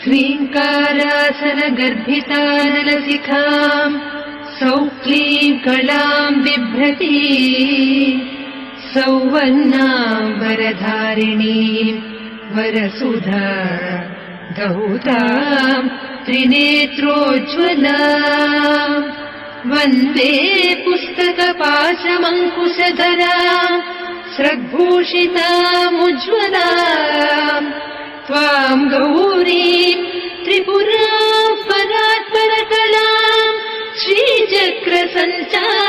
ह्रीङ्कारासनगर्भितानलशिखाम् सौक्लीं कलाम् बिभ्रती सौवर्णाम् वरधारिणीम् वरसुधा धौताम् त्रिनेत्रोज्ज्वलाम् वन्दे पुस्तकपाशमङ्कुशधराम् स्रग्भूषितामुज्ज्वलाम् त्वाम् गौरीम् त्रिपुराम् परात्परकलाम् श्रीचक्रसञ्चारिणीम्